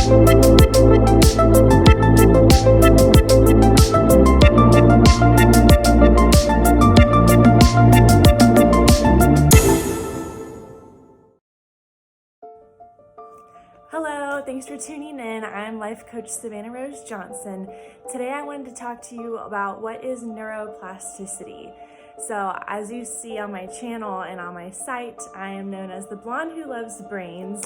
Hello, thanks for tuning in. I'm Life Coach Savannah Rose Johnson. Today I wanted to talk to you about what is neuroplasticity. So as you see on my channel and on my site, I am known as the blonde who loves brains,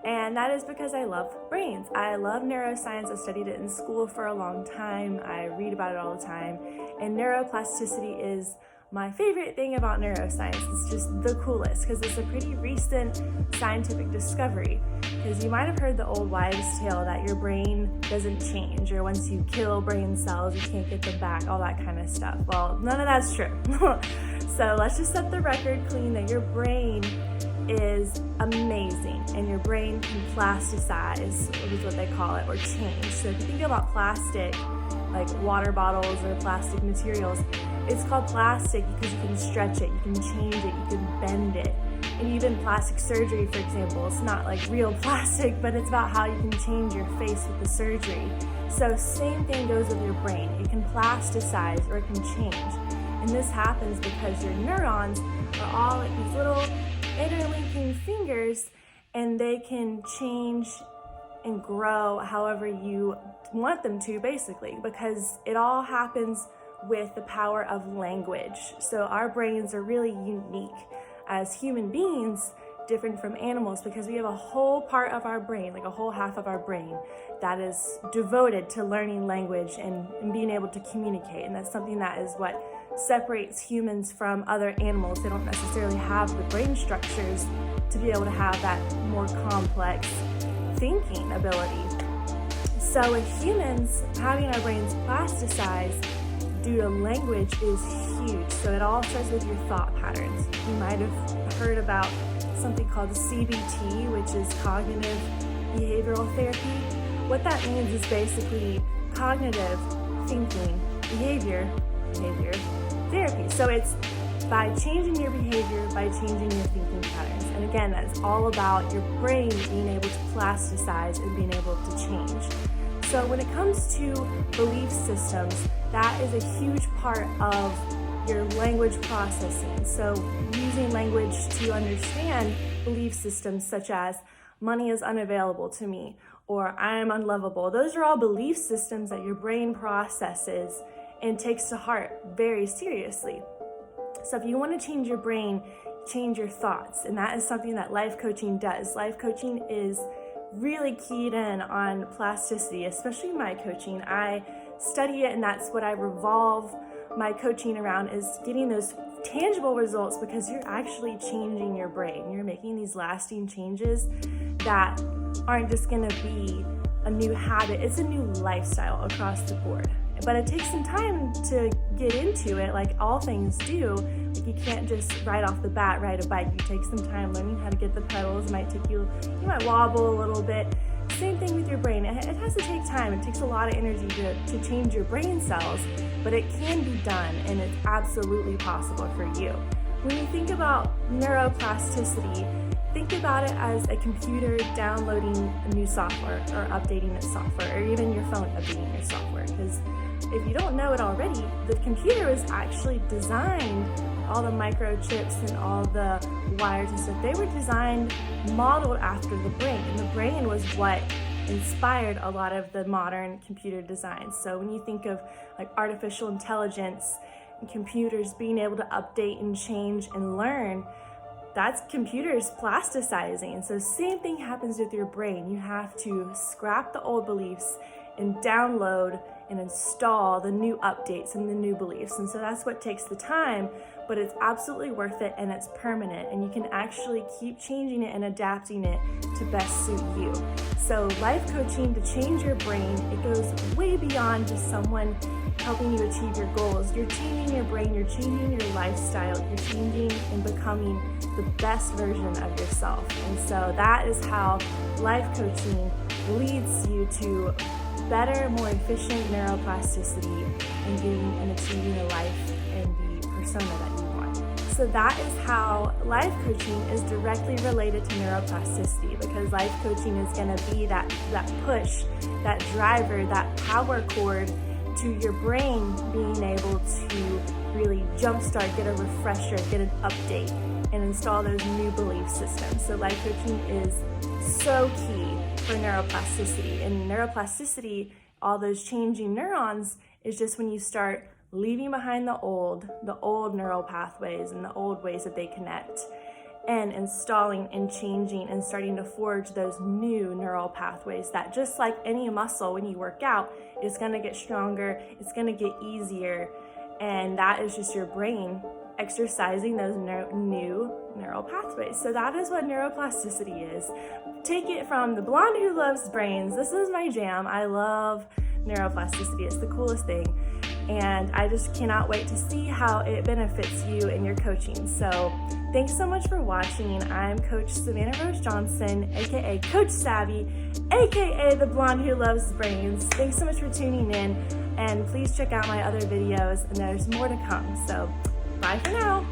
and that is because I love brains. I love neuroscience. I studied it in school for a long time. I read about it all the time, and neuroplasticity is my favorite thing about neuroscience. It's just the coolest because it's a pretty recent scientific discovery. Because you might have heard the old wives' tale that your brain doesn't change, or once you kill brain cells, you can't get them back, all that kind of stuff. Well, none of that's true. So let's just set the record clean that your brain is amazing, and your brain can plasticize, is what they call it, or change. So if you think about plastic, like water bottles or plastic materials, it's called plastic because you can stretch it, you can change it, you can bend it. And even plastic surgery, for example, it's not like real plastic, but it's about how you can change your face with the surgery. So same thing goes with your brain. It can plasticize or it can change. And this happens because your neurons are all like these little interlinking fingers, and they can change and grow however you want them to, basically, because it all happens with the power of language. So our brains are really unique as human beings, different from animals, because we have a whole part of our brain, like a whole half of our brain, that is devoted to learning language and being able to communicate. And that's something that is what separates humans from other animals. They don't necessarily have the brain structures to be able to have that more complex thinking ability. So with humans, having our brains plasticized due to language is huge. So it all starts with your thought patterns. You might have heard about something called CBT, which is cognitive behavioral therapy. What that means is basically cognitive thinking, behavior therapy. So it's by changing your behavior, by changing your thinking patterns. And again, that's all about your brain being able to plasticize and being able to change. So when it comes to belief systems, that is a huge part of your language processing. So using language to understand belief systems such as money is unavailable to me, or I am unlovable. Those are all belief systems that your brain processes and takes to heart very seriously. So if you want to change your brain, change your thoughts. And that is something that life coaching does. Life coaching is really keyed in on plasticity, especially my coaching. I study it, and that's what I revolve my coaching around, is getting those tangible results, because you're actually changing your brain. You're making these lasting changes that aren't just going to be a new habit. It's a new lifestyle across the board. But it takes some time to get into it, like all things do. Like you can't just right off the bat ride a bike. You take some time learning how to get the pedals. It might take you might wobble a little bit. Same thing with your brain. It has to take time. It takes a lot of energy to change your brain cells, but it can be done, and it's absolutely possible for you. When you think about neuroplasticity, think about it as a computer downloading a new software or updating its software, or even your phone updating your software. Because if you don't know it already, the computer was actually designed, all the microchips and all the wires and stuff, they were designed, modeled after the brain. And the brain was what inspired a lot of the modern computer designs. So when you think of like artificial intelligence and computers being able to update and change and learn, that's computers plasticizing. So same thing happens with your brain. You have to scrap the old beliefs and download and install the new updates and the new beliefs. And so that's what takes the time, but it's absolutely worth it, and it's permanent, and you can actually keep changing it and adapting it to best suit you. So life coaching to change your brain, it goes way beyond just someone helping you achieve your goals. You're changing your brain, you're changing your lifestyle, you're changing and becoming the best version of yourself. And so that is how life coaching leads you to better, more efficient neuroplasticity and getting and achieving the life and the persona that you want. So that is how life coaching is directly related to neuroplasticity, because life coaching is going to be that push, that driver, that power cord to your brain being able to really jumpstart, get a refresher, get an update, and install those new belief systems. So life coaching is so key for neuroplasticity. And neuroplasticity, all those changing neurons, is just when you start leaving behind the old neural pathways and the old ways that they connect, and installing and changing and starting to forge those new neural pathways that, just like any muscle, when you work out, it's going to get stronger, it's going to get easier, and that is just your brain exercising those new neural pathways. So that is what neuroplasticity is. Take it from the blonde who loves brains. This is my jam. I love neuroplasticity. It's the coolest thing. And I just cannot wait to see how it benefits you in your coaching. So thanks so much for watching. I'm Coach Savannah Rose Johnson, aka Coach Savvy, aka the blonde who loves brains. Thanks so much for tuning in, and please check out my other videos, and there's more to come. So bye for now.